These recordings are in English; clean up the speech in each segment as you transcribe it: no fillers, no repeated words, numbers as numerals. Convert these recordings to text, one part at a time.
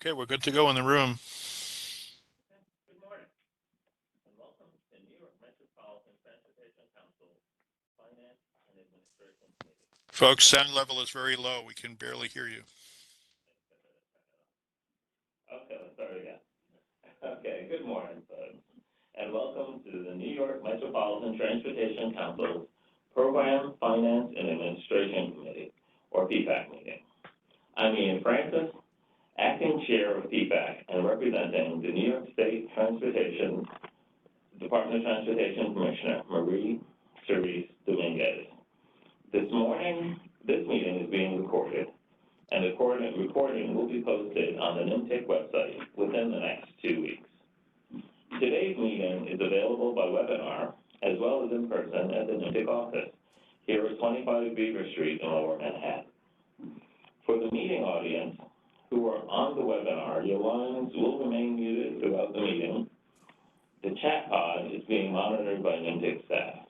Okay, we're good to go in the room. Good morning, and welcome to New York Metropolitan Transportation Council Finance and Administration Committee. Folks, sound level is very low. We can barely hear you. Okay, let's start again. Okay, good morning, folks, and welcome to the New York Metropolitan Transportation Council Program, Finance, and Administration Committee, or PFAC meeting. I'm Ian Francis, Acting Chair of PFAC and representing the New York State Department of Transportation Commissioner Marie-Therese Dominguez. This morning, this meeting is being recorded, and the recording will be posted on the NYMTC website within the next 2 weeks. Today's meeting is available by webinar as well as in person at the NYMTC office here at 25 Beaver Street in Lower Manhattan. For the meeting audience who are on the webinar, your lines will remain muted throughout the meeting. The chat pod is being monitored by NYMTC staff.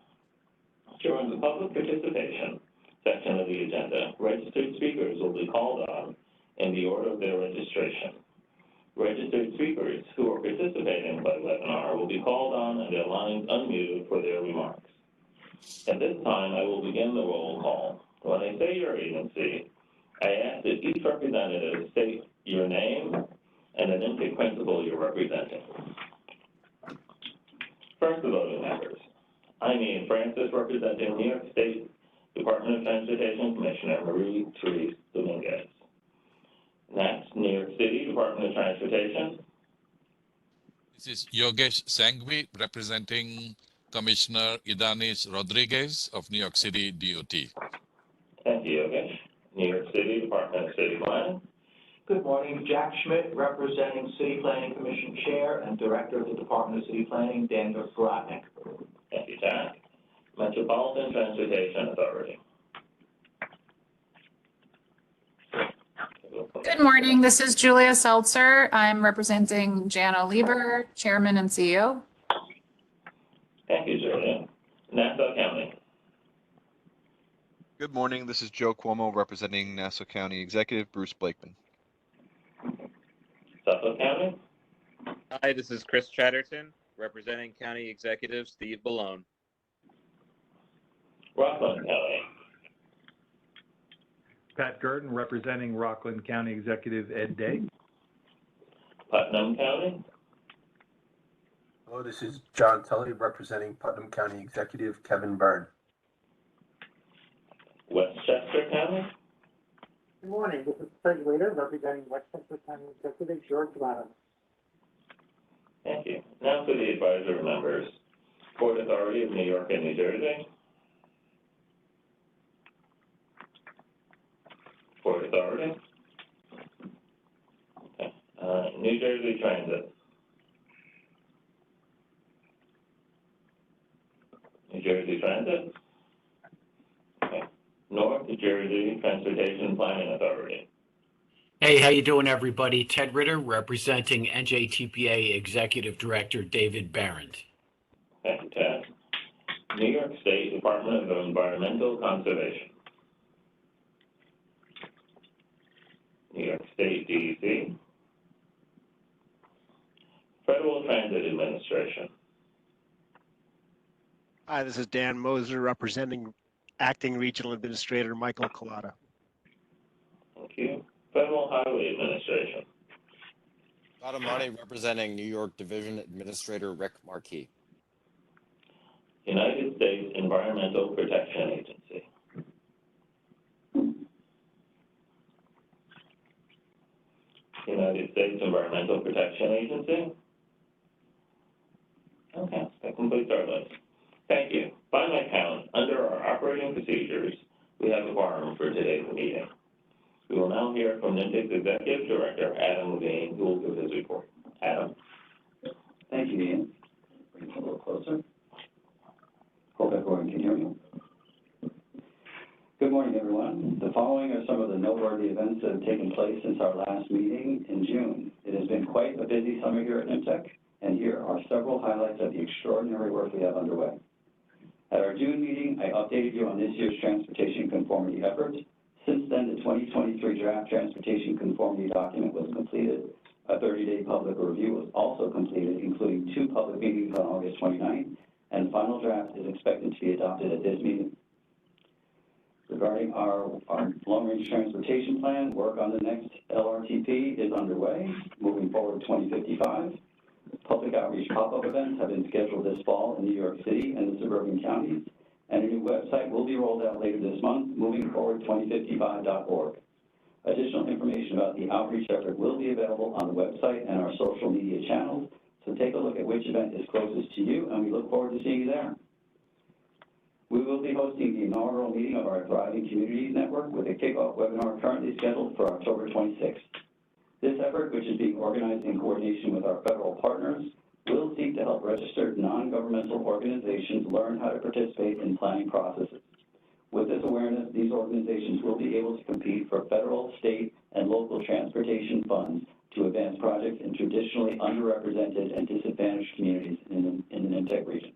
During the public participation section of the agenda, registered speakers will be called on in the order of their registration. Registered speakers who are participating by webinar will be called on and their lines unmuted for their remarks. At this time, I will begin the roll call. When I say your agency, I ask that each representative state your name and the NYMTC principal you're representing. First, the voting members. I'm Ian Francis, representing New York State Department of Transportation Commissioner Marie-Therese Dominguez. Next, New York City Department of Transportation. This is Yogesh Sanghvi, representing Commissioner Idanis Rodriguez of New York City DOT. Thank you, Yogesh. New York City Department of City Planning. Good morning, Jack Schmidt, representing City Planning Commission Chair and Director of the Department of City Planning, Daniel Garodnick. Thank you, Jack. Metropolitan Transportation Authority. Good morning, this is Julia Seltzer. I'm representing Jana Lieber, Chairman and CEO. Thank you, Julia. Nassau County. Good morning, this is Joe Cuomo representing Nassau County Executive Bruce Blakeman. Suffolk County. Hi, this is Chris Chatterton representing County Executive Steve Ballone. Rockland County. Pat Gurton representing Rockland County Executive Ed Day. Putnam County. Hello, this is John Tully representing Putnam County Executive Kevin Byrne. Westchester County. Good morning, this is Craig Waiter representing Westchester County Executive George Latta. Thank you. Now for the advisory members. Port Authority of New York and New Jersey. Port Authority. Okay. New Jersey Transit. New Jersey Transit. Okay. North Jersey Transportation Planning Authority. Hey, how you doing, everybody? Ted Ritter, representing NJTPA Executive Director David Barrett. Thank you, Ted. New York State Department of Environmental Conservation. New York State DEC. Federal Transit Administration. Hi, this is Dan Moser representing Acting Regional Administrator Michael Collada. Thank you. Federal Highway Administration. Scott Marty representing New York Division Administrator Rick Markey. United States Environmental Protection Agency. United States Environmental Protection Agency. Okay, that completes our list. Thank you. By my count, under our operating procedures, we have a quorum for today's meeting. We will now hear from NYMTC's Executive Director, Adam Levine, who will give his report. Adam. Thank you, Ian. Bring it a little closer. Hope everyone can hear me. Good morning, everyone. The following are some of the noteworthy events that have taken place since our last meeting in June. It has been quite a busy summer here at NYMTC, and here are several highlights of the extraordinary work we have underway. At our June meeting, I updated you on this year's transportation conformity efforts. Since then, the 2023 draft transportation conformity document was completed, A 30-day public review was also completed, including 2 public meetings on August 29th, and final draft is expected to be adopted at this meeting. Regarding our long-range transportation plan, work on the next LRTP is underway, moving forward to 2055. Public outreach pop-up events have been scheduled this fall in New York City and the suburban counties, and a new website will be rolled out later this month, movingforward2055.org. Additional information about the outreach effort will be available on the website and our social media channels, so take a look at which event is closest to you, and we look forward to seeing you there. We will be hosting the inaugural meeting of our Thriving Communities Network with a kickoff webinar currently scheduled for October 26th. This effort, which is being organized in coordination with our federal partners, will seek to help registered non-governmental organizations learn how to participate in planning processes. With this awareness, these organizations will be able to compete for federal, state, and local transportation funds to advance projects in traditionally underrepresented and disadvantaged communities in the NYMTC region.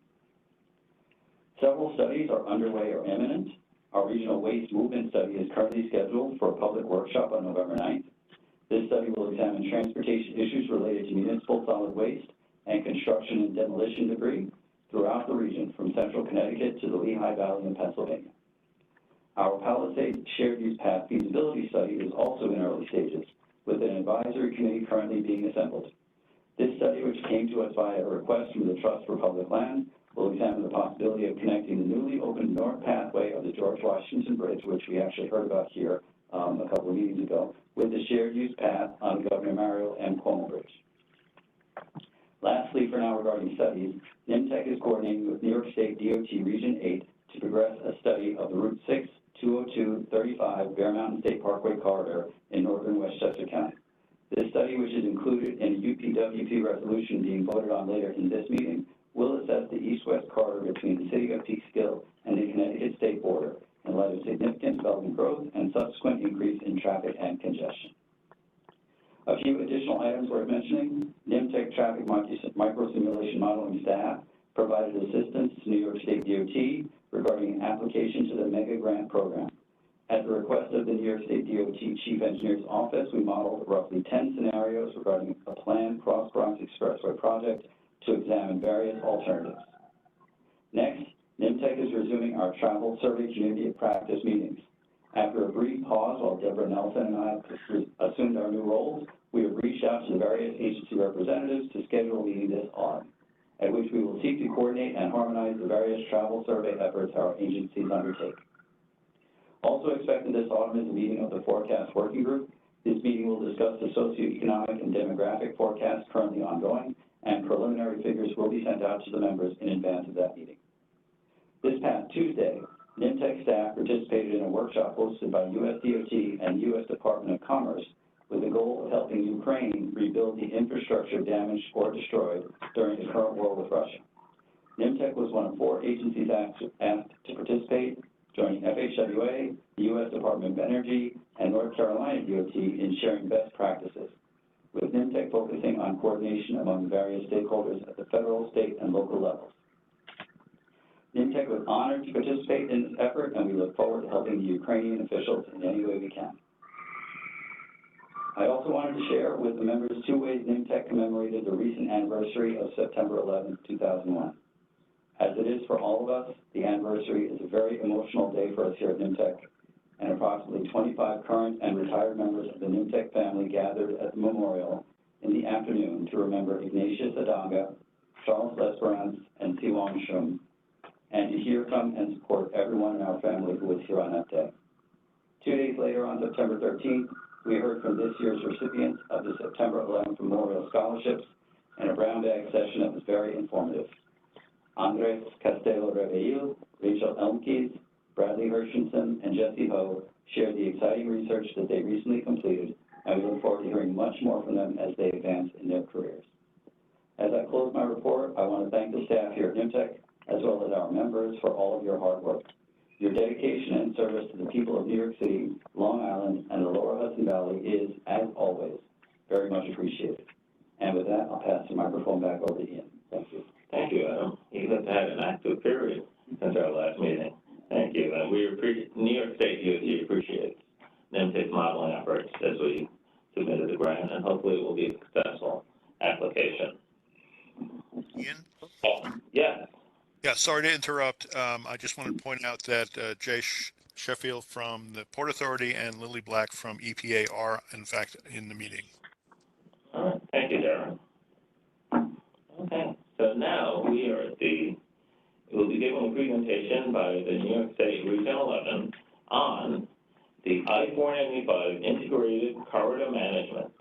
Several studies are underway or imminent. Our regional waste movement study is currently scheduled for a public workshop on November 9th. This study will examine transportation issues related to municipal solid waste and construction and demolition debris throughout the region, from central Connecticut to the Lehigh Valley in Pennsylvania. Our Palisades Shared Use Path feasibility study is also in early stages, with an advisory committee currently being assembled. This study, which came to us via a request from the Trust for Public Land, will examine the possibility of connecting the newly opened north pathway of the George Washington Bridge, which we actually heard about here a couple of meetings ago, with the shared use path on the Governor Mario M. Cuomo Bridge. Lastly, for now regarding studies, NYMTC is coordinating with New York State DOT Region 8 to progress a study of the Route 6, 202, 35 Bear Mountain State Parkway corridor in northern Westchester County. This study, which is included in a UPWP resolution being voted on later in this meeting, will assess the east-west corridor between the city of Peekskill and the Connecticut state border in light of significant development growth and subsequent increase in traffic and congestion. A few additional items worth mentioning: NYMTC traffic micro-simulation modeling staff provided assistance to New York State DOT regarding an application to the Mega Grant Program. At the request of the New York State DOT Chief Engineer's Office, we modeled roughly 10 scenarios regarding a planned Cross-Bronx Expressway project to examine various alternatives. Next, NYMTC is resuming our travel survey community of practice meetings. After a brief pause while Deborah Nelson and I assumed our new roles, we have reached out to the various agency representatives to schedule a meeting this autumn, at which we will seek to coordinate and harmonize the various travel survey efforts our agencies undertake. Also expected this autumn is a meeting of the Forecast Working Group. This meeting will discuss the socioeconomic and demographic forecasts currently ongoing, and preliminary figures will be sent out to the members in advance of that meeting. This past Tuesday, NYMTC staff participated in a workshop hosted by US DOT and US Department of Commerce with the goal of helping Ukraine rebuild the infrastructure damaged or destroyed during the current war with Russia. NYMTC was one of 4 agencies asked to participate, joining FHWA, the US Department of Energy, and North Carolina DOT in sharing best practices, with NYMTC focusing on coordination among various stakeholders at the federal, state, and local levels. NYMTC was honored to participate in this effort, and we look forward to helping the Ukrainian officials in any way we can. I also wanted to share with the members 2 ways NYMTC commemorated the recent anniversary of September 11, 2001. As it is for all of us, the anniversary is a very emotional day for us here at NYMTC, and approximately 25 current and retired members of the NYMTC family gathered at the memorial in the afternoon to remember Ignatius Adanga, Charles Lesperance, and Siwang Shum, and to hear from and support everyone in our family who was here on that day. 2 days later, on September 13th, we heard from this year's recipients of the September 11th Memorial Scholarships in a brown bag session that was very informative. Andres Castelo-Reveil, Rachel Elmkees, Bradley Hershenson, and Jesse Ho shared the exciting research that they recently completed, and we look forward to hearing much more from them as they advance in their careers. As I close my report, I want to thank the staff here at NYMTC, as well as our members, for all of your hard work. Your dedication and service to the people of New York City, Long Island, and the Lower Hudson Valley is, as always, very much appreciated. And with that, I'll pass the microphone back over to Ian. Thank you. Thank you, Adam. You have had an active period since our last meeting. Thank you. And we appreciate, New York State DOT appreciates NYMTC's modeling efforts as we submitted the grant, and hopefully it will be a success. Ian? Yes. Yeah, sorry to interrupt. I just wanted to point out that Jay Sheffield from the Port Authority and Lily Black from EPA are, in fact, in the meeting. All right, thank you, Darren. Okay, so now we'll be given a presentation by the New York State Region 11 on the I-495 Integrated Corridor Management.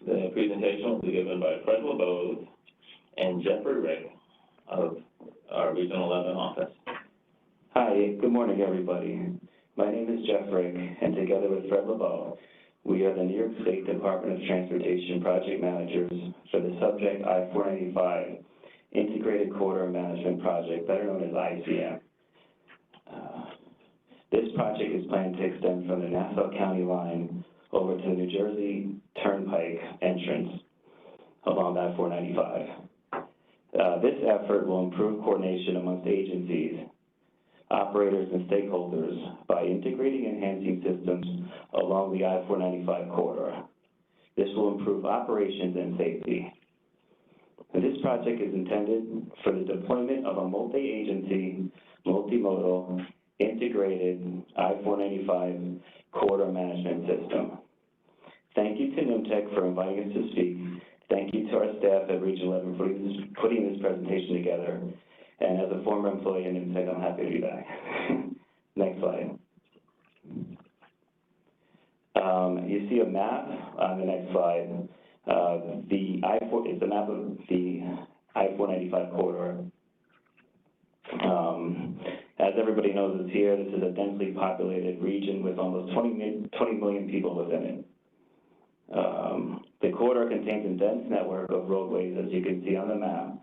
The presentation will be given by Fred Libove and Geoffrey Rick of our Region 11 office. Hi, good morning, everybody. My name is Geoffrey, and together with Fred Libove, we are the New York State Department of Transportation project managers for the subject I-495 Integrated Corridor Management Project, better known as ICM. This project is planned to extend from the Nassau County line over to the New Jersey Turnpike entrance along I-495. This effort will improve coordination amongst agencies, operators, and stakeholders by integrating and enhancing systems along the I-495 corridor. This will improve operations and safety. And this project is intended for the deployment of a multi-agency, multimodal, integrated I-495 corridor management system. Thank you to NYMTC for inviting us to speak. Thank you to our staff at Region 11 for putting this presentation together. And as a former employee in NYMTC, I'm happy to be back. Next slide. You see a map on the next slide. It's a map of the I-495 corridor. As everybody knows, it's here. This is a densely populated region with almost 20 million people within it. The corridor contains a dense network of roadways, as you can see on the map,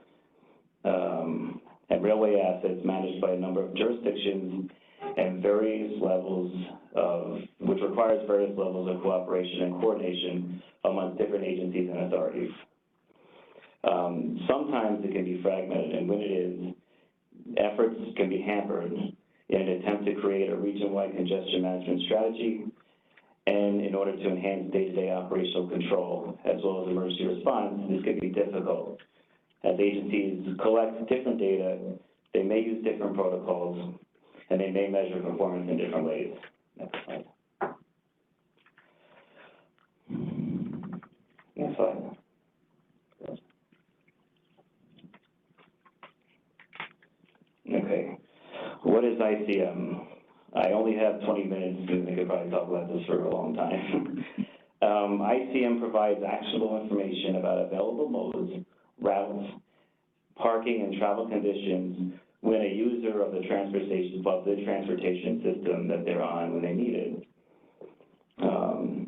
and railway assets managed by a number of jurisdictions and which requires various levels of cooperation and coordination among different agencies and authorities. Sometimes it can be fragmented, and when it is, efforts can be hampered in an attempt to create a region-wide congestion management strategy and in order to enhance day-to-day operational control as well as emergency response. This could be difficult. As agencies collect different data, they may use different protocols, and they may measure performance in different ways. Next slide. Next slide. Okay. What is ICM? I only have 20 minutes, and I could probably talk about this for a long time. ICM provides actionable information about available modes, routes, parking, and travel conditions when a user of the transportation system that they're on when they need it.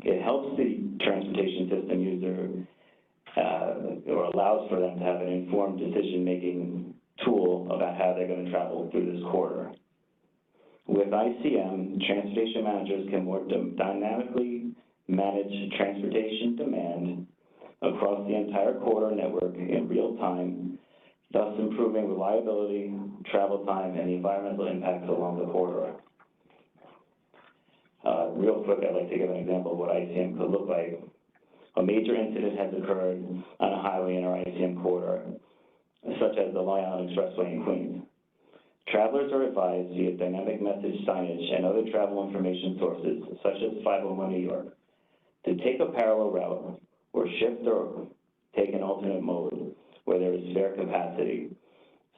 It helps the transportation system user or allows for them to have an informed decision-making tool about how they're going to travel through this corridor. With ICM, transportation managers can more dynamically manage transportation demand across the entire corridor network in real time, thus improving reliability, travel time, and the environmental impacts along the corridor. Real quick, I'd like to give an example of what ICM could look like. A major incident has occurred on a highway in our ICM corridor, such as the Long Island Expressway in Queens. Travelers are advised via dynamic message signage and other travel information sources, such as 501 New York, to take a parallel route or shift or take an alternate mode where there is spare capacity.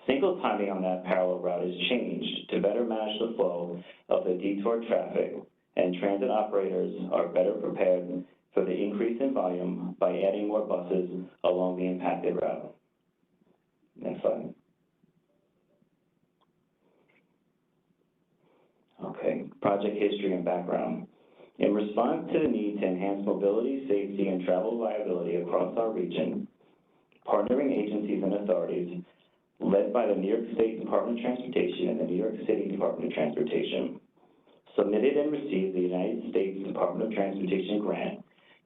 Single timing on that parallel route is changed to better manage the flow of the detour traffic, and transit operators are better prepared for the increase in volume by adding more buses along the impacted route. Next slide. Okay, project history and background. In response to the need to enhance mobility, safety, and travel viability across our region, partnering agencies and authorities, led by the New York State Department of Transportation and the New York City Department of Transportation, submitted and received the United States Department of Transportation grant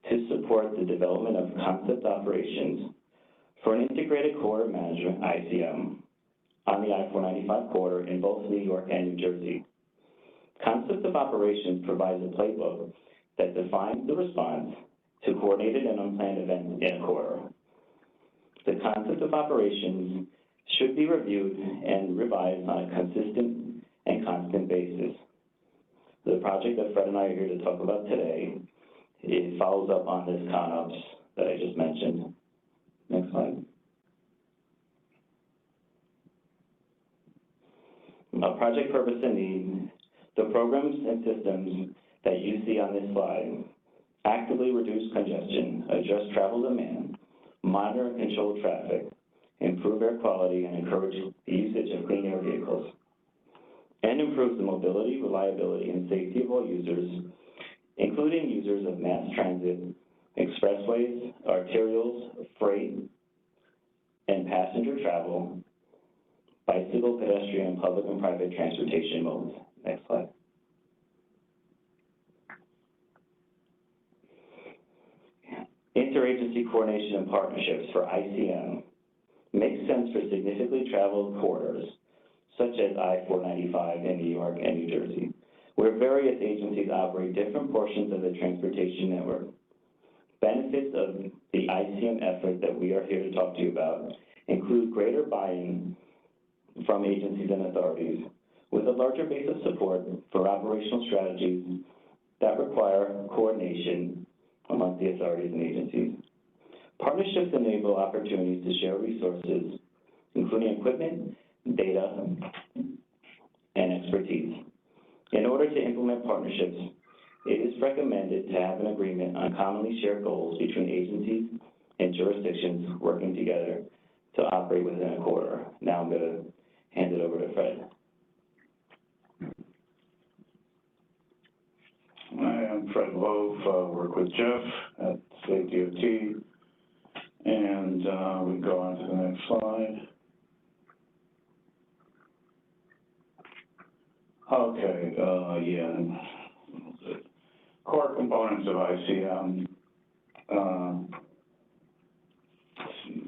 to support the development of concept operations for an integrated corridor management, ICM, on the I-495 corridor in both New York and New Jersey. Concept of operations provides a playbook that defines the response to coordinated and unplanned events in a corridor. The concept of operations should be reviewed and revised on a consistent and constant basis. The project that Fred and I are here to talk about today, it follows up on this ConOps that I just mentioned. Next slide. Project purpose and need. The programs and systems that you see on this slide actively reduce congestion, adjust travel demand, monitor and control traffic, improve air quality, and encourage the usage of clean air vehicles, and improve the mobility, reliability, and safety of all users, including users of mass transit, expressways, arterials, freight, and passenger travel, bicycle, pedestrian, public, and private transportation modes. Next slide. Interagency coordination and partnerships for ICM makes sense for significantly traveled corridors, such as I-495 in New York and New Jersey, where various agencies operate different portions of the transportation network. Benefits of the ICM effort that we are here to talk to you about include greater buy-in from agencies and authorities, with a larger base of support for operational strategies that require coordination among the authorities and agencies. Partnerships enable opportunities to share resources, including equipment, data, and expertise. In order to implement partnerships, it is recommended to have an agreement on commonly shared goals between agencies and jurisdictions working together to operate within a corridor. Now I'm going to hand it over to Fred. I am Fred Libove, work with Jeff at State DOT, and we go on to the next slide. Okay, yeah, core components of ICM. Let's see.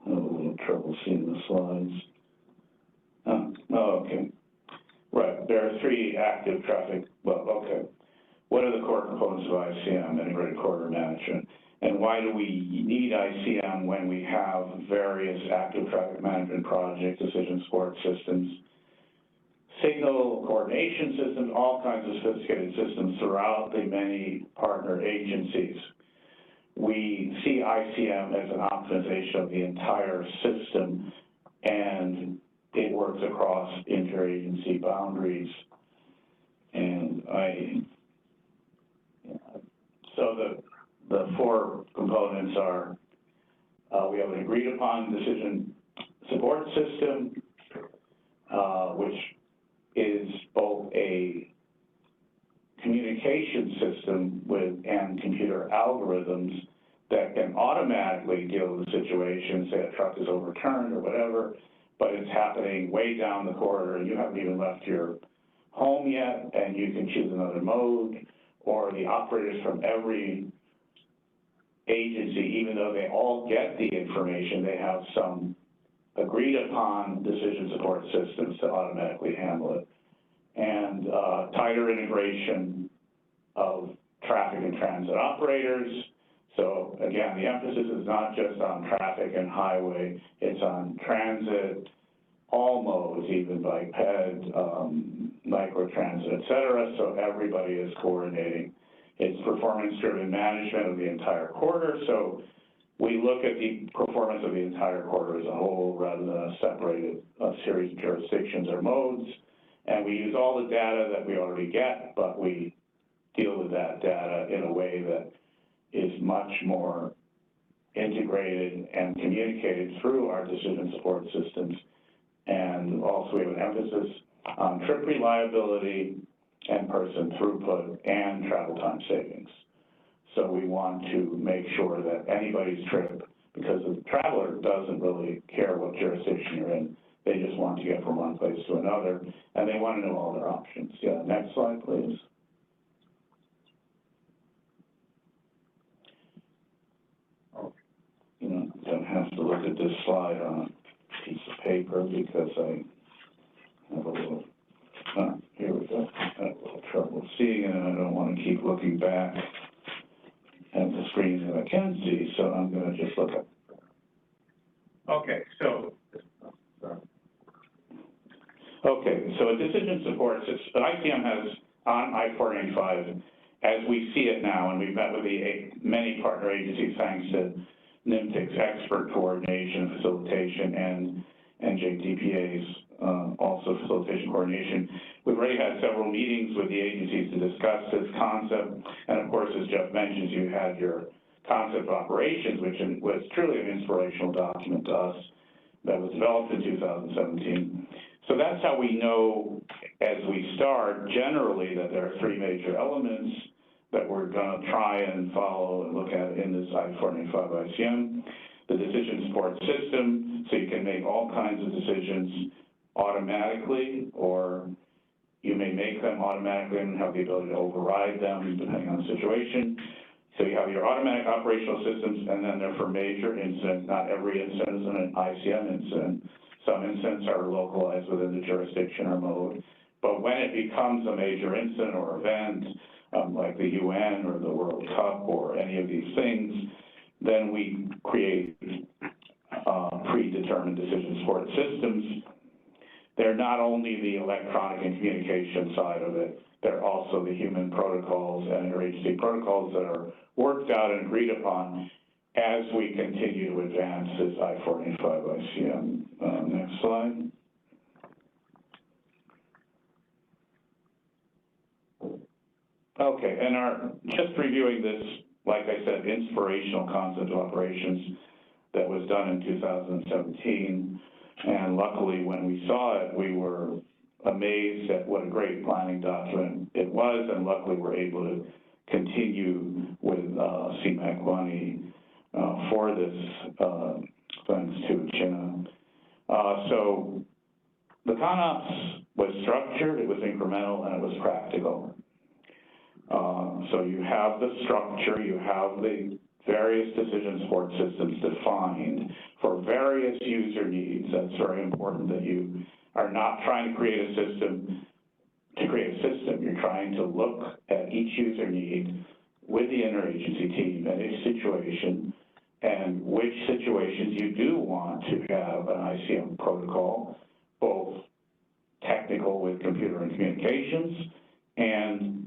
I have a little trouble seeing the slides. Okay. Right, there are three active traffic, well, okay. What are the core components of ICM, Integrated Corridor Management? And why do we need ICM when we have various active traffic management projects, decision support systems, signal coordination systems, all kinds of sophisticated systems throughout the many partner agencies? We see ICM as an optimization of the entire system, and it works across interagency boundaries. And so the four components are, we have an agreed upon decision support system, which is both a communication system and computer algorithms that can automatically deal with the situation, say a truck is overturned or whatever, but it's happening way down the corridor and you haven't even left your home yet, and you can choose another mode, or the operators from every agency, even though they all get the information, they have some agreed upon decision support systems to automatically handle it. And tighter integration of traffic and transit operators. So again, the emphasis is not just on traffic and highway, it's on transit, all modes, even bike ped, microtransit, et cetera, so everybody is coordinating. It's performance-driven management of the entire corridor, so we look at the performance of the entire corridor as a whole rather than a separated series of jurisdictions or modes, and we use all the data that we already get, but we deal with that data in a way that is much more integrated and communicated through our decision support systems. And also we have an emphasis on trip reliability and person throughput and travel time savings. So we want to make sure that anybody's trip, because the traveler doesn't really care what jurisdiction you're in, they just want to get from one place to another, and they want to know all their options. Yeah, next slide, please. You know, don't have to look at this slide on a piece of paper because I have a little, here we go, I have a little trouble seeing it, and I don't want to keep looking back. at the screen that I can see, so I'm going to just look at. Okay, so. Okay, so a decision support system, ICM has on I-485, as we see it now, and we've met with the many partner agencies thanks to NYMTC's expert coordination, facilitation, and NJTPA's also facilitation coordination. We've already had several meetings with the agencies to discuss this concept, and of course, as Jeff mentions, you had your concept of operations, which was truly an inspirational document to us that was developed in 2017. So that's how we know, as we start, generally, that there are three major elements that we're going to try and follow and look at in this I-485 ICM. The decision support system, so you can make all kinds of decisions automatically, or you may make them automatically and have the ability to override them depending on the situation. So you have your automatic operational systems, and then they're for major incidents. Not every incident is an ICM incident. Some incidents are localized within the jurisdiction or mode. But when it becomes a major incident or event, like the UN or the World Cup or any of these things, then we create predetermined decision support systems. They're not only the electronic and communication side of it, they're also the human protocols and interagency protocols that are worked out and agreed upon as we continue to advance this I-485 ICM. Next slide. Okay, and just reviewing this, like I said, inspirational concept of operations that was done in 2017, and luckily when we saw it, we were amazed at what a great planning document it was, and luckily we're able to continue with CMAQ money for this, thanks to China. So the CONOPS was structured, it was incremental, and it was practical. So you have the structure, you have the various decision support systems defined for various user needs. That's very important, that you are not trying to create a system to create a system. You're trying to look at each user need with the interagency team at each situation, and which situations you do want to have an ICM protocol, both technical with computer and communications, and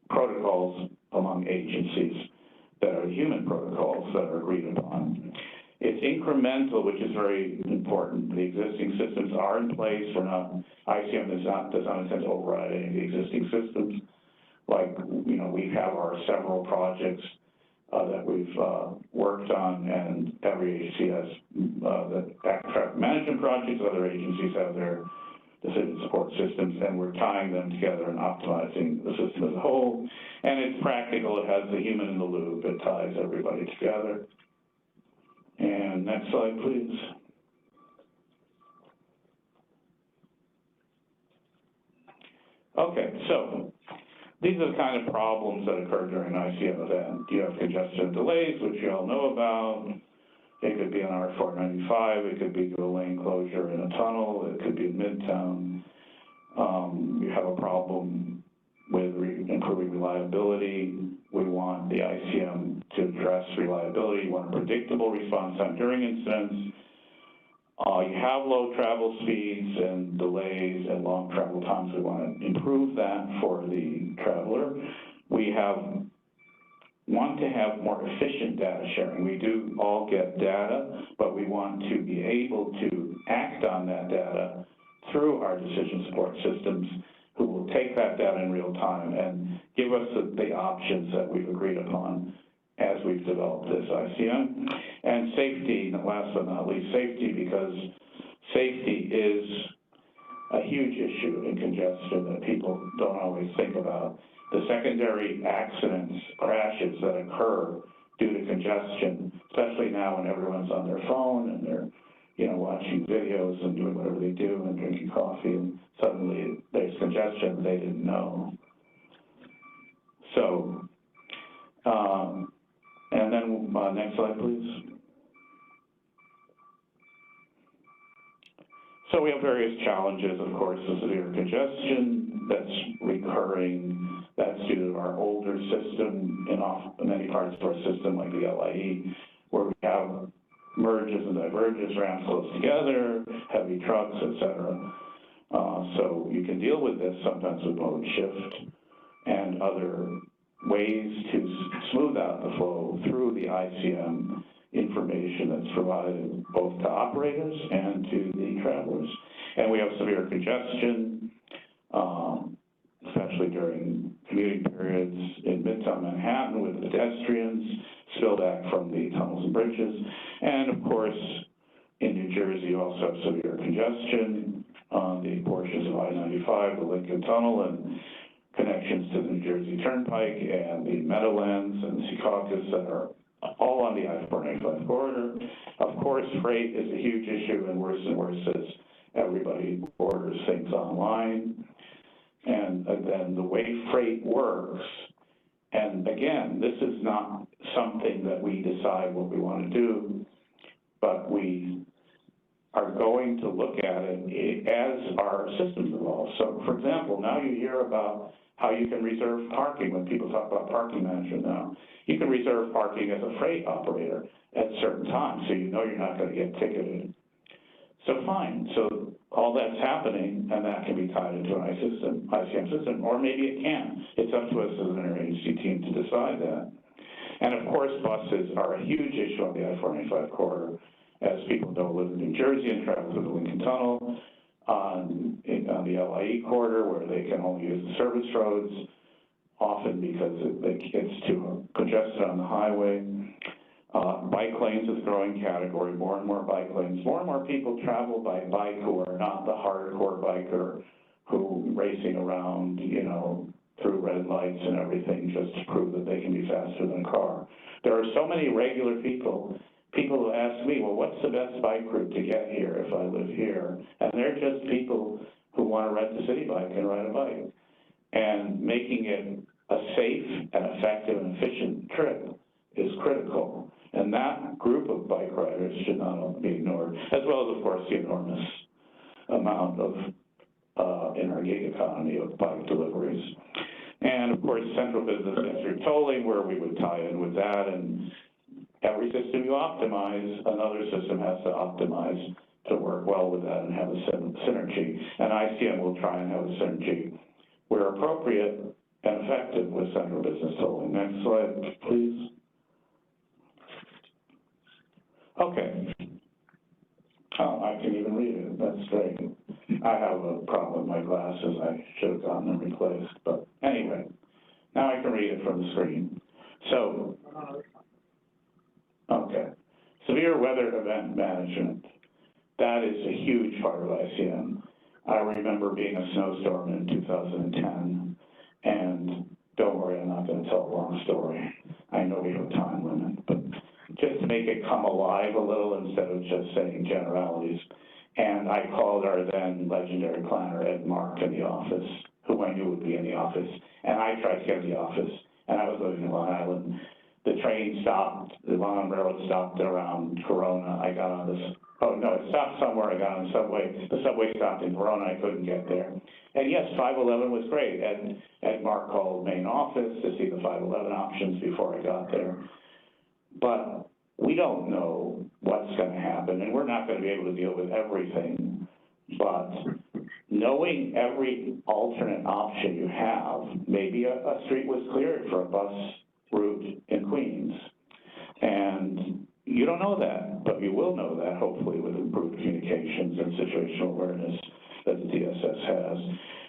protocols among agencies that are human protocols that are agreed upon. It's incremental, which is very important. The existing systems are in place. ICM does not intend to override any of the existing systems. Like, we have our several projects that we've worked on, and every agency has the traffic management projects. Other agencies have their decision support systems, and we're tying them together and optimizing the system as a whole. And it's practical. It has the human in the loop. It ties everybody together. And next slide, please. Okay, so these are the kind of problems that occur during an ICM event. You have congestion delays, which you all know about. It could be on R495, it could be a lane closure in a tunnel, it could be in Midtown. You have a problem with improving reliability. We want the ICM to address reliability. You want a predictable response time during incidents. You have low travel speeds and delays and long travel times. We want to improve that for the traveler. We want to have more efficient data sharing. We do all get data, but we want to be able to act on that data through our decision support systems, who will take that data in real time and give us the options that we've agreed upon as we've developed this ICM. And safety, last but not least, safety, because safety is a huge issue in congestion that people don't always think about. The secondary accidents, crashes that occur due to congestion, especially now when everyone's on their phone and they're, watching videos and doing whatever they do and drinking coffee, and suddenly there's congestion they didn't know. So, and then next slide, please. So we have various challenges, of course, the severe congestion that's recurring, That's due to our older system in many parts of our system, like the LIE, where we have merges and diverges, ramps close together, heavy trucks, etc. So you can deal with this sometimes with mode shift and other ways to smooth out the flow through the ICM information that's provided both to operators and to the travelers. And we have severe congestion, especially during commuting periods in Midtown Manhattan with pedestrians, spillback from the tunnels and bridges. And of course, in New Jersey, you also have severe congestion on the portions of I-95, the Lincoln Tunnel, and connections to the New Jersey Turnpike and the Meadowlands and Secaucus that are all on the I-495 corridor. Of course, freight is a huge issue, and worse as everybody orders things online. And then the way freight works, and again, this is not something that we decide what we want to do, but we are going to look at it as our systems evolve. So, for example, now you hear about how you can reserve parking when people talk about parking management now. You can reserve parking as a freight operator at certain times, so you know you're not going to get ticketed. So fine, so all that's happening, and that can be tied into an ICM system, or maybe it can. It's up to us as an interagency team to decide that. And of course, buses are a huge issue on the I-495 corridor. As people know, live in New Jersey and travel through the Lincoln Tunnel, on the LIE corridor, where they can only use the service roads, often because it gets too congested on the highway. Bike lanes is a growing category, more and more bike lanes. More and more people travel by bike who are not the hardcore biker who racing around, you know, through red lights and everything just to prove that they can be faster than a car. There are so many regular people who ask me, well, what's the best bike route to get here if I live here? And they're just people who want to rent a city bike and ride a bike. And making it a safe and effective and efficient trip is critical. And that group of bike riders should not be ignored, as well as, of course, the enormous amount of, in our gig economy, of bike deliveries. And, of course, central business district tolling, where we would tie in with that. And every system you optimize, another system has to optimize to work well with that and have a synergy. And ICM will try and have a synergy where appropriate and effective with central business tolling. Next slide, please. Okay. Oh, I can even read it. That's great. I have a problem with my glasses. I should have gotten them replaced. But anyway, now I can read it from the screen. So, okay. Severe weather event management. That is a huge part of ICM. I remember being a snowstorm in 2010, and don't worry, I'm not going to tell a long story. I know we have a time limit, but just to make it come alive a little instead of just saying generalities. And I called our then legendary planner, Ed Mark, in the office, who I knew would be in the office. And I tried to get in the office, and I was living in Long Island. The train stopped, the Long Island Railroad stopped around Corona. I got on this, oh no, it stopped somewhere. I got on the subway. The subway stopped in Corona. I couldn't get there. And yes, 511 was great. And Ed Mark called main office to see the 511 options before I got there. But we don't know what's going to happen, and we're not going to be able to deal with everything. But knowing every alternate option you have, maybe a street was cleared for a bus route in Queens. And you don't know that, but you will know that, hopefully, with improved communications and situational awareness that the DSS has.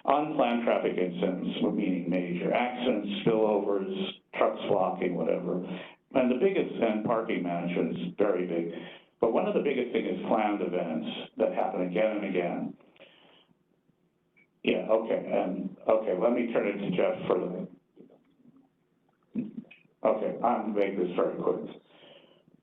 Unplanned traffic incidents, meaning major accidents, spillovers, trucks blocking, whatever. And the biggest, and parking management is very big, but one of the biggest things is planned events that happen again and again. Yeah, okay, let me turn it to Jeff for the, okay, I'm going to make this very quick.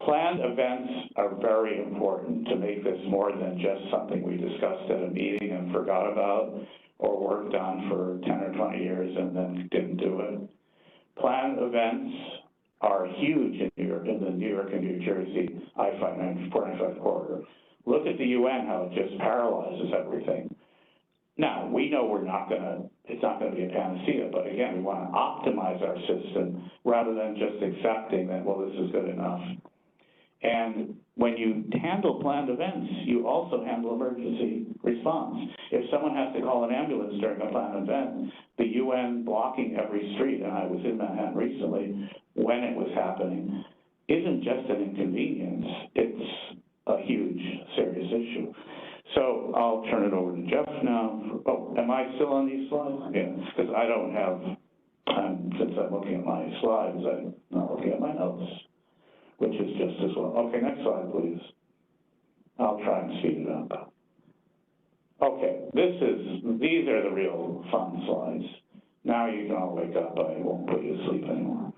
Planned events are very important to make this more than just something we discussed at a meeting and forgot about or worked on for 10 or 20 years and then didn't do it. Planned events are huge in New York, in the New York and New Jersey I-495 corridor. Look at the UN, how it just paralyzes everything. Now, we know we're not going to it's not going to be a panacea, but again, we want to optimize our system rather than just accepting that, well, this is good enough. And when you handle planned events, you also handle emergency response. If someone has to call an ambulance during a planned event, the UN blocking every street, and I was in Manhattan recently when it was happening, isn't just an inconvenience, it's a huge, serious issue. So I'll turn it over to Jeff now. Oh, am I still on these slides? Yeah, because I don't have, since I'm looking at my slides, I'm not looking at my notes, which is just as well. Okay, next slide, please. I'll try and speed it up. Okay, these are the real fun slides. Now you can all wake up. I won't put you to sleep anymore.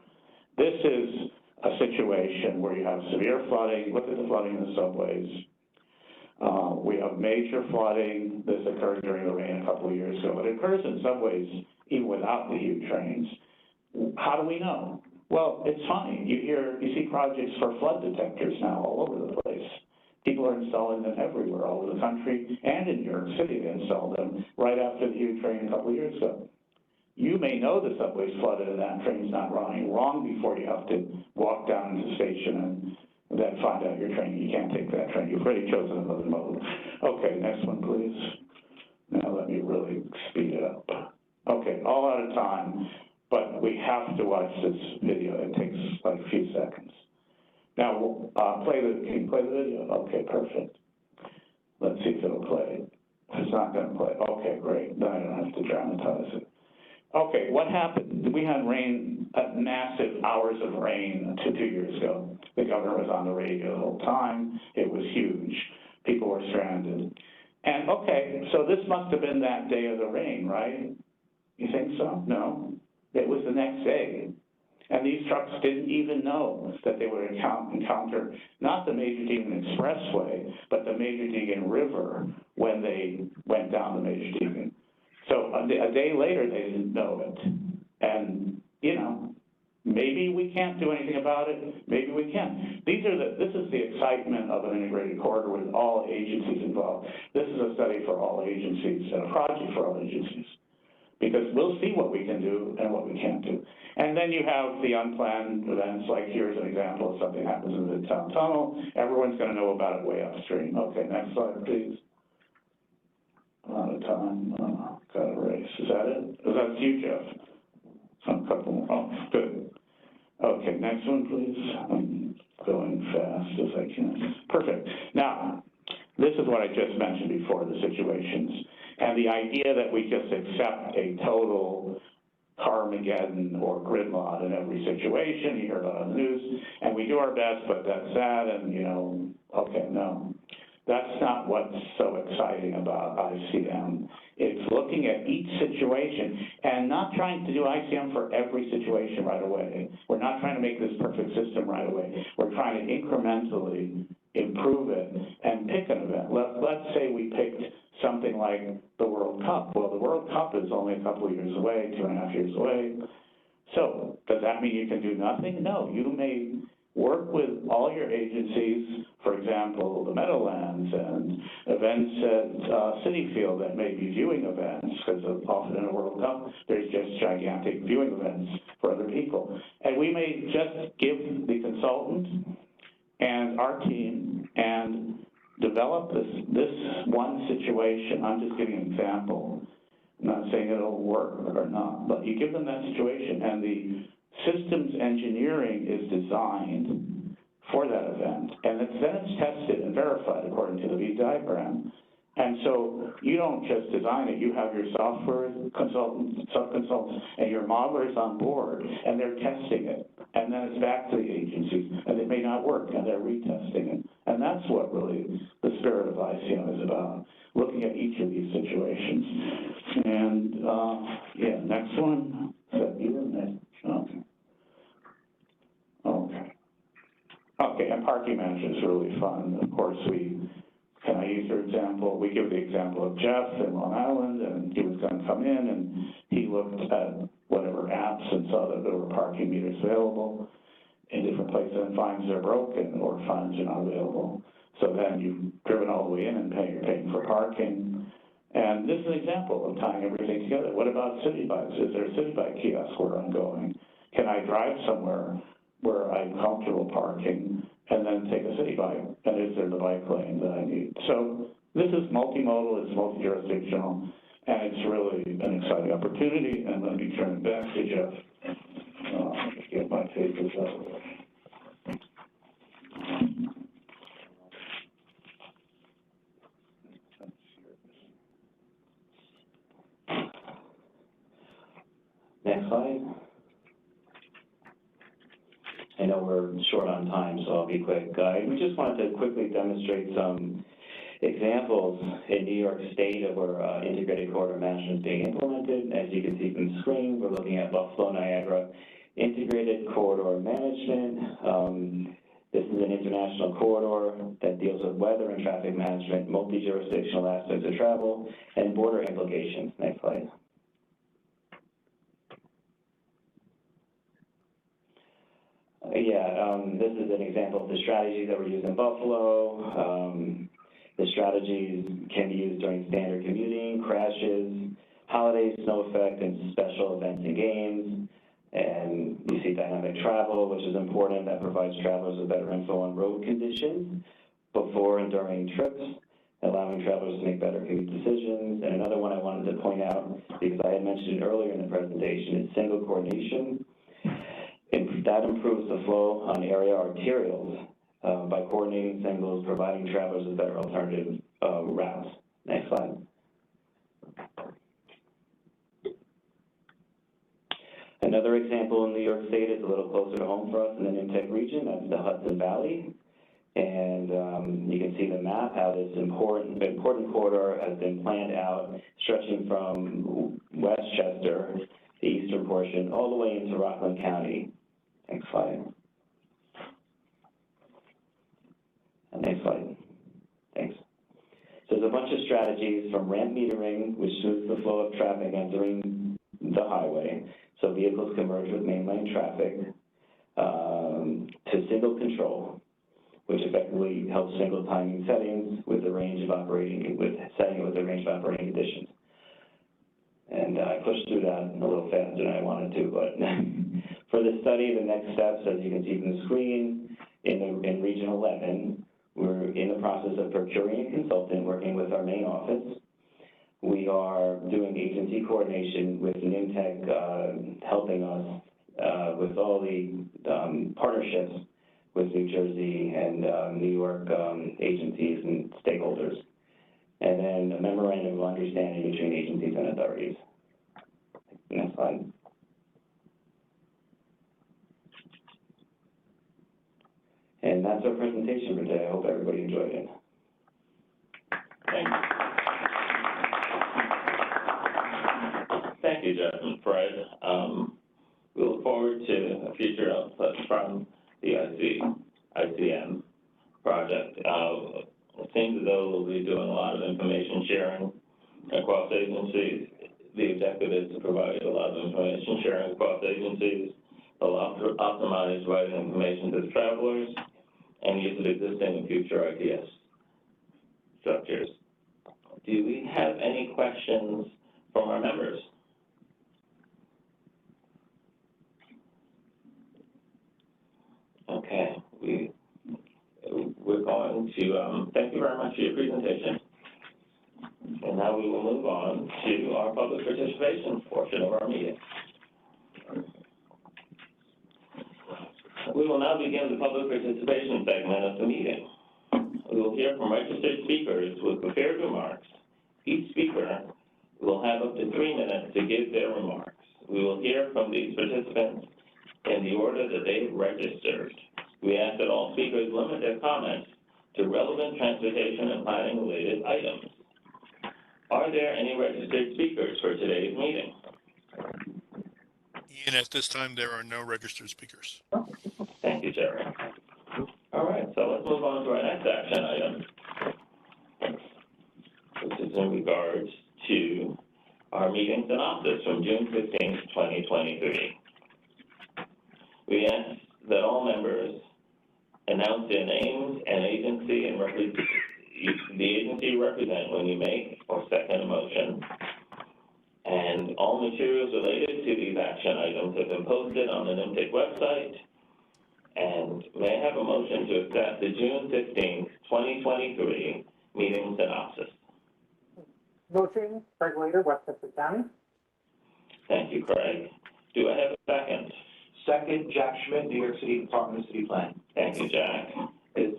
This is a situation where you have severe flooding. Look at the flooding in the subways. We have major flooding. This occurred during the rain a couple of years ago. It occurs in subways even without the huge rains. How do we know? Well, it's funny. You see projects for flood detectors now all over the place. People are installing them everywhere, all over the country, and in New York City they installed them right after the huge rain a couple of years ago. You may know the subway's flooded and that train's not running long before you have to walk down to the station and then find out your train. You can't take that train. You've already chosen another mode. Okay, next one, please. Now let me really speed it up. Okay, all out of time, but we have to watch this video. It takes like a few seconds. Now, can you play the video? Okay, perfect. Let's see if it'll play. It's not going to play. Okay, great. Then I don't have to dramatize it. Okay, what happened? We had rain, massive hours of rain 2 years ago. The governor was on the radio the whole time. It was huge. People were stranded. And okay, so this must have been that day of the rain, right? You think so? No. It was the next day. And these trucks didn't even know that they would encounter not the Major Deegan Expressway, but the Major Deegan River when they went down the Major Deegan. So a day later, they didn't know it. And, you know, maybe we can't do anything about it. Maybe we can. This is the excitement of an integrated corridor with all agencies involved. This is a study for all agencies and a project for all agencies, because we'll see what we can do and what we can't do. And then you have the unplanned events, like here's an example of something happens in the Midtown Tunnel. Everyone's going to know about it way upstream. Okay, next slide, please. A lot of time. Got to erase. Is that it? That's you, Jeff. Some couple more. Oh, good. Okay, next one, please. I'm going fast as I can. Perfect. Now, this is what I just mentioned before, the situations. And the idea that we just accept a total Carmageddon or gridlock in every situation, you hear about it on the news, and we do our best, but that's sad, and, you know, okay, no. That's not what's so exciting about ICM. It's looking at each situation and not trying to do ICM for every situation right away. We're not trying to make this perfect system right away. We're trying to incrementally improve it and pick an event. Let's say we picked something like the World Cup. Well, the World Cup is only a couple of years away, 2.5 years away. So does that mean you can do nothing? No, you may work with all your agencies, for example, the Meadowlands and events at City Field that may be viewing events, because often in a World Cup, there's just gigantic viewing events for other people. And we may just give the consultant and our team and develop this one situation. I'm just giving an example. I'm not saying it'll work or not, but you give them that situation, and the systems engineering is designed for that event, and then it's tested and verified according to the V diagram. And so you don't just design it, you have your software consultants, sub-consultants, and your modelers on board, and they're testing it. And then it's back to the agencies, and it may not work, and they're retesting it. And that's what really the spirit of ICM is about, looking at each of these situations. And, yeah, next one. Is that you or me? Okay. Okay. Okay, and parking management is really fun. Of course, can I use your example? We give the example of Jeff in Long Island, and he was going to come in, and he looked at whatever apps and saw that there were parking meters available in different places and finds they're broken or finds they're not available. So then you've driven all the way in and you're paying for parking, And this is an example of tying everything together. What about city bikes? Is there a city bike kiosk where I'm going? Can I drive somewhere where I'm comfortable parking and then take a city bike? And is there the bike lane that I need? So this is multimodal, it's multi-jurisdictional, and it's really an exciting opportunity. And let me turn it back to Jeff. Get my papers out. Next slide. I know we're short on time, so I'll be quick. We just wanted to quickly demonstrate some examples in New York State of where integrated corridor management is being implemented. As you can see from the screen, we're looking at Buffalo, Niagara integrated corridor management. This is an international corridor that deals with weather and traffic management, multi-jurisdictional aspects of travel, and border implications. Next slide. This is an example of the strategies that were used in Buffalo. The strategies can be used during standard commuting, crashes, holidays, snow effect, and special events and games. And you see dynamic travel, which is important. That provides travelers with better info on road conditions before and during trips, allowing travelers to make better commute decisions. And another one I wanted to point out, because I had mentioned it earlier in the presentation, is single coordination. That improves the flow on area arterials by coordinating singles, providing travelers with better alternative routes. Next slide. Another example in New York State is a little closer to home for us in the NYMTC region. That's the Hudson Valley. And you can see the map, how this important corridor has been planned out, stretching from Westchester, the eastern portion, all the way into Rockland County. Next slide. Next slide. Thanks. So there's a bunch of strategies from ramp metering, which smooths the flow of traffic entering the highway, so vehicles can merge with mainline traffic, to single control, which effectively helps single timing settings with the range of operating, setting it with the range of operating conditions. And I pushed through that a little faster than I wanted to, but for the study, the next steps, as you can see from the screen, in Region 11, we're in the process of procuring a consultant working with our main office. We are doing agency coordination with NYMTC helping us with all the partnerships with New Jersey and New York agencies and stakeholders. And then a memorandum of understanding between agencies and authorities. Next slide. And that's our presentation for today. I hope everybody enjoyed it. Thank you. Thank you, Jeff and Fred. We look forward to a future output from the ICM project. It seems as though we'll be doing a lot of information sharing across agencies. The objective is to provide a lot of information sharing across agencies, optimize right information to the travelers, and use of existing and future ITS structures. Do we have any questions from our members? Okay, we're going to thank you very much for your presentation. And now we will move on to our public participation portion of our meeting. We will now begin the public participation segment of the meeting. We will hear from registered speakers with prepared remarks. Each speaker will have up to 3 minutes to give their remarks. We will hear from these participants in the order that they registered. We ask that all speakers limit their comments to relevant transportation and planning related items. Are there any registered speakers for today's meeting? Ian, at this time, there are no registered speakers. Thank you, Jerry. All right, so let's move on to our next action item, which is in regards to our meeting synopsis from June 15th, 2023. We ask that all members announce their names and agency and the agency you represent when you make or second motion. And all materials related to these action items have been posted on the NYMTC website. And may I have a motion to accept the June 15th, 2023 meeting synopsis? Motion, Craig Waiter, Westchester County. Thank you, Craig. Do I have a second? Second, Jack Schmidt, New York City Department of City Planning. Thank you, Jack. Does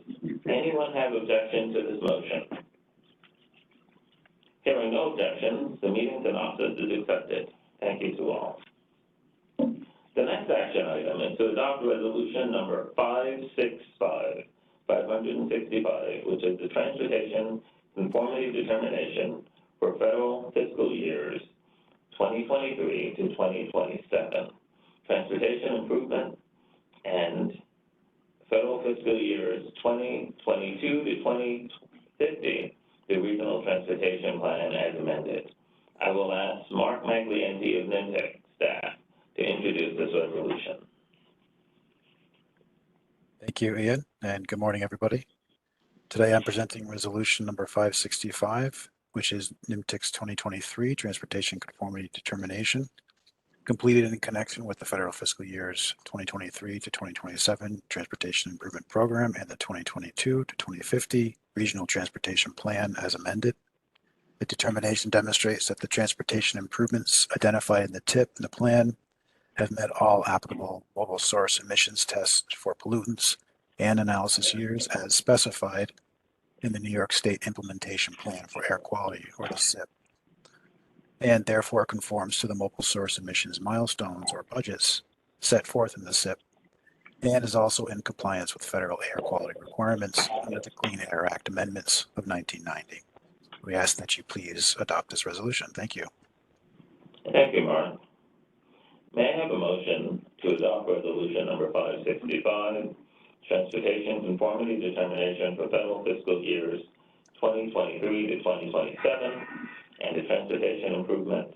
anyone have objection to this motion? Hearing no objections, the meeting synopsis is accepted. Thank you to all. The next action item is to adopt resolution number 565, which is the Transportation Conformity Determination for federal fiscal years 2023 to 2027. Transportation improvement and federal fiscal years 2022 to 2050, the Regional Transportation Plan as amended. I will ask Mark Maglianti of NYMTC staff to introduce this resolution. Thank you, Ian, and good morning, everybody. Today I'm presenting resolution number 565, which is NYMTC's 2023 Transportation Conformity Determination, completed in connection with the federal fiscal years 2023 to 2027 Transportation Improvement Program and the 2022 to 2050 Regional Transportation Plan as amended. The determination demonstrates that the transportation improvements identified in the TIP and the plan have met all applicable mobile source emissions tests for pollutants and analysis years as specified in the New York State Implementation Plan for Air Quality, or the SIP, and therefore conforms to the mobile source emissions milestones or budgets set forth in the SIP, and is also in compliance with federal air quality requirements under the Clean Air Act amendments of 1990. We ask that you please adopt this resolution. Thank you. Thank you, Mark. May I have a motion to adopt resolution number 565, Transportation Conformity Determination for federal fiscal years 2023 to 2027, and the Transportation Improvement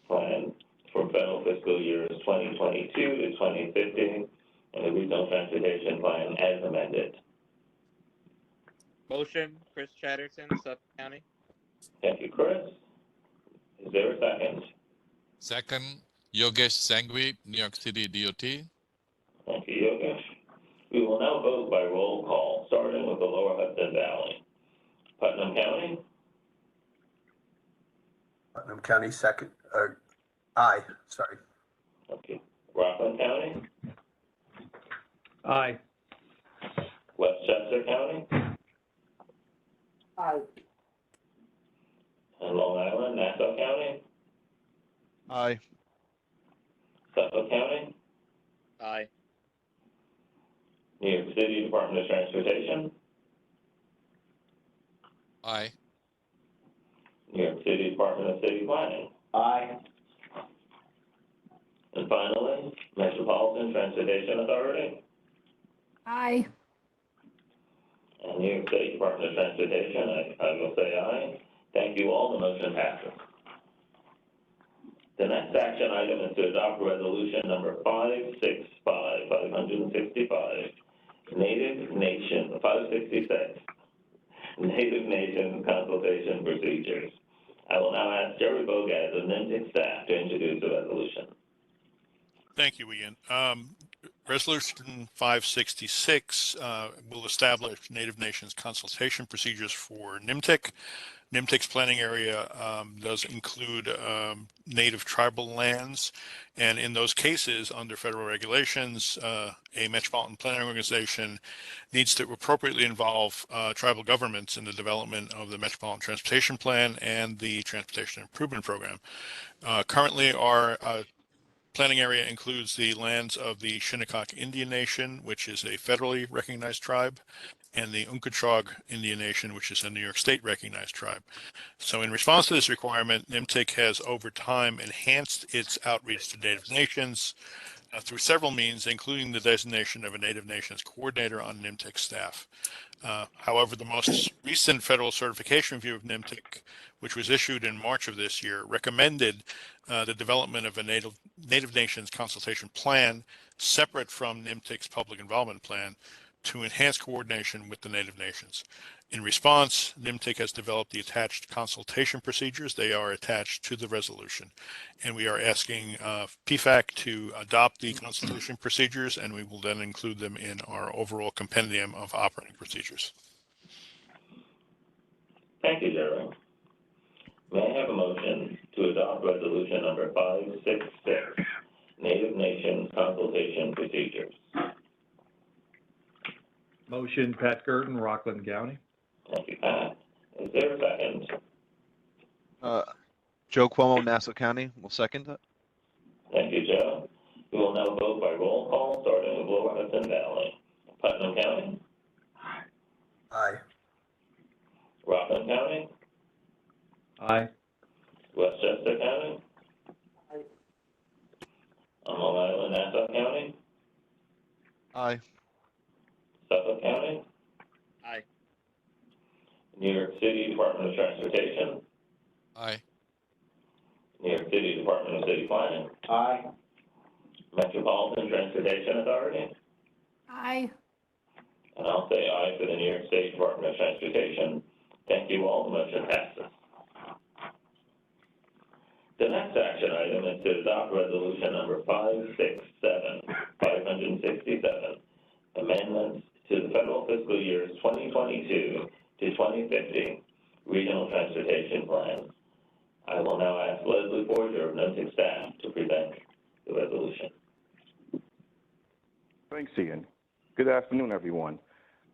Plan for federal fiscal years 2022 to 2050, and the Regional Transportation Plan as amended. Motion, Chris Chatterton, Suffolk County. Thank you, Chris. Is there a second? Second, Yogesh Sanghvi, New York City DOT. Thank you, Yogesh. We will now vote by roll call, starting with the Lower Hudson Valley. Putnam County? Putnam County, second, aye, sorry. Okay. Rockland County? Aye. Westchester County? Aye. And Long Island, Nassau County? Aye. Suffolk County? Aye. New York City Department of Transportation? Aye. New York City Department of City Planning? Aye. And finally, Metropolitan Transportation Authority? Aye. And New York State Department of Transportation, I will say aye. Thank you all. The motion passes. The next action item is to adopt resolution number 565, Native Nation, 566, Native Nation Consultation Procedures. I will now ask Jerry Bogaz of NYMTC staff to introduce the resolution. Thank you, Ian. Resolution 566 will establish Native Nations consultation procedures for NYMTC. NYMTC's planning area does include native tribal lands, and in those cases, under federal regulations, a metropolitan planning organization needs to appropriately involve tribal governments in the development of the Metropolitan Transportation Plan and the Transportation Improvement Program. Currently, our planning area includes the lands of the Shinnecock Indian Nation, which is a federally recognized tribe, and the Uncochaug Indian Nation, which is a New York State recognized tribe. So in response to this requirement, NYMTC has over time enhanced its outreach to Native nations through several means, including the designation of a Native Nations coordinator on NYMTC staff. However, the most recent federal certification review of NYMTC, which was issued in March of this year, recommended the development of a Native Nations consultation plan separate from NYMTC's public involvement plan to enhance coordination with the Native Nations. In response, NYMTC has developed the attached consultation procedures. They are attached to the resolution. And we are asking PFAC to adopt the consultation procedures, and we will then include them in our overall compendium of operating procedures. Thank you, Jeremy. May I have a motion to adopt resolution number 566, Native Nations Consultation Procedures? Motion, Pat Girton, Rockland County. Thank you, Pat. Is there a second? Joe Cuomo, Nassau County, will second that. Thank you, Joe. We will now vote by roll call, starting with Lower Hudson Valley. Putnam County? Aye. Rockland County? Aye. Westchester County? Aye. On Long Island, Nassau County? Aye. Suffolk County? Aye. New York City Department of Transportation? Aye. New York City Department of City Planning? Aye. Metropolitan Transportation Authority? Aye. And I'll say aye for the New York State Department of Transportation. Thank you all. The motion passes. The next action item is to adopt resolution number 567, amendments to the federal fiscal years 2022 to 2050 regional transportation plan. I will now ask Leslie Forger of NYMTC staff to present the resolution. Thanks, Ian. Good afternoon, everyone.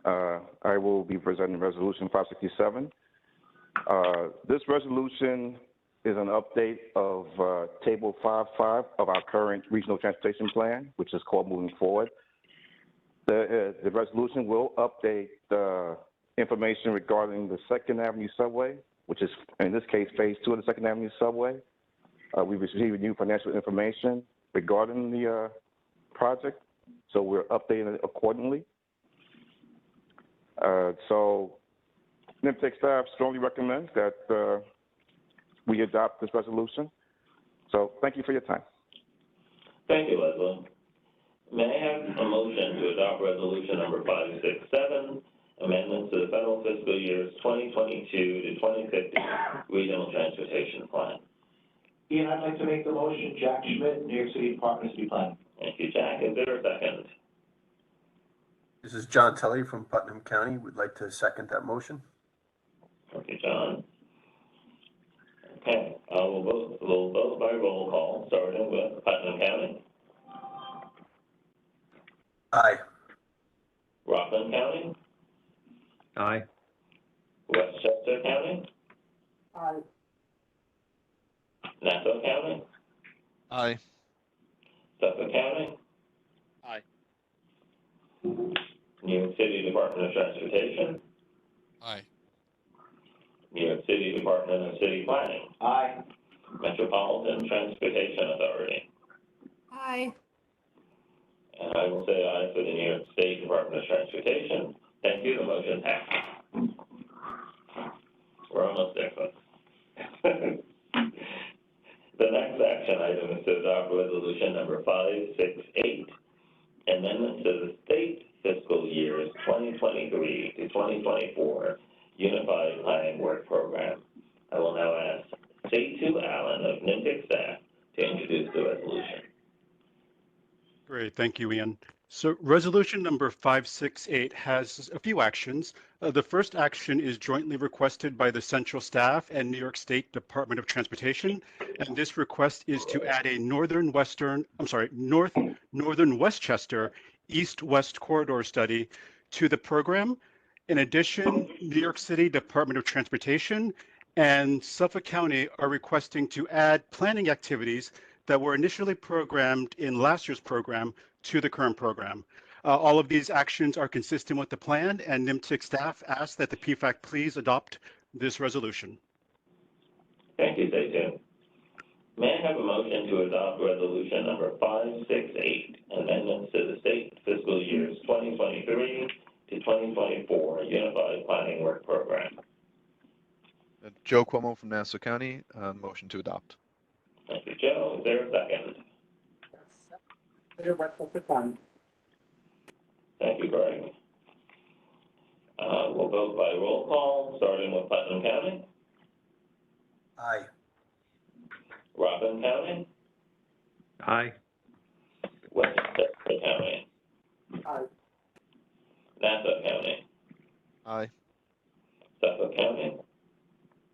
I will be presenting Resolution 567. This resolution is an update of Table 5.5 of our current regional transportation plan, which is called Moving Forward. The resolution will update the information regarding the 2nd Avenue subway, which is, in this case, Phase 2 of the 2nd Avenue subway. We received new financial information regarding the project, so we're updating it accordingly. So NYMTC staff strongly recommends that we adopt this resolution. So thank you for your time. Thank you, Leslie. May I have a motion to adopt resolution number 567, amendments to the federal fiscal years 2022 to 2050 regional transportation plan? Ian, I'd like to make the motion. Jack Schmidt, New York City Department of City Planning. Thank you, Jack. Is there a second? This is John Telly from Putnam County. Would like to second that motion. Thank you, John. Okay, we'll vote by roll call, starting with Putnam County. Aye. Rockland County. Aye. Westchester County. Aye. Nassau County. Aye. Suffolk County. Aye. New York City Department of Transportation. Aye. New York City Department of City Planning. Aye. Metropolitan Transportation Authority. Aye. And I will say aye for the New York State Department of Transportation. Thank you. The motion passes. We're almost there, folks. The next action item is to adopt resolution number 568, amendments to the state fiscal years 2023 to 2024 Unified Planning Work Program. I will now ask Seitu Allen of NYMTC staff to introduce the resolution. Great, thank you, Ian. So resolution number 568 has a few actions. The first action is jointly requested by the central staff and New York State Department of Transportation. And this request is to add a northern Westchester east-west corridor study to the program. In addition, New York City Department of Transportation and Suffolk County are requesting to add planning activities that were initially programmed in last year's program to the current program. All of these actions are consistent with the plan, and NYMTC staff ask that the PFAC please adopt this resolution. Thank you, Seitu. May I have a motion to adopt resolution number 568, amendments to the state fiscal years 2023 to 2024 Unified Planning Work Program? Joe Cuomo from Nassau County, motion to adopt. Thank you, Joe. Is there a second? Thank you, Greg. We'll We'll vote by roll call, starting with Putnam County, Aye. Rockland County, Aye. Westchester County, Aye. Nassau County, Aye. Suffolk County,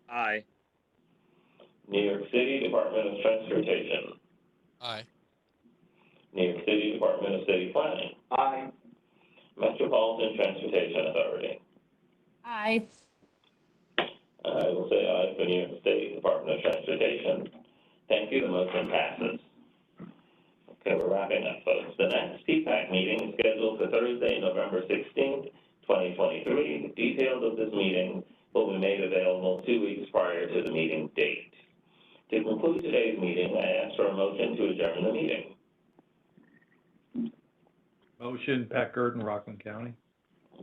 Aye. New York City Department of Transportation, Aye. New York City Department of City Planning, Aye. Metropolitan Transportation Authority. Aye. I will say aye for New York State Department of Transportation. Thank you, the motion passes. Okay, we're wrapping up, folks. The next PFAC meeting is scheduled for Thursday, November 16th, 2023. Details of this meeting will be made available 2 weeks prior to the meeting date. To conclude today's meeting, I ask for a motion to adjourn the meeting. Motion, Pat Gurdon, Rockland County.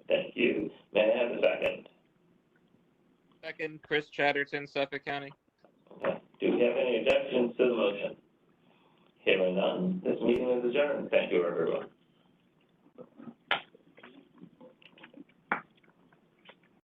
Thank you. May I have a second? Second, Chris Chatterton, Suffolk County. Okay. Do we have any objections to the motion? Hearing none, this meeting is adjourned. Thank you, everyone.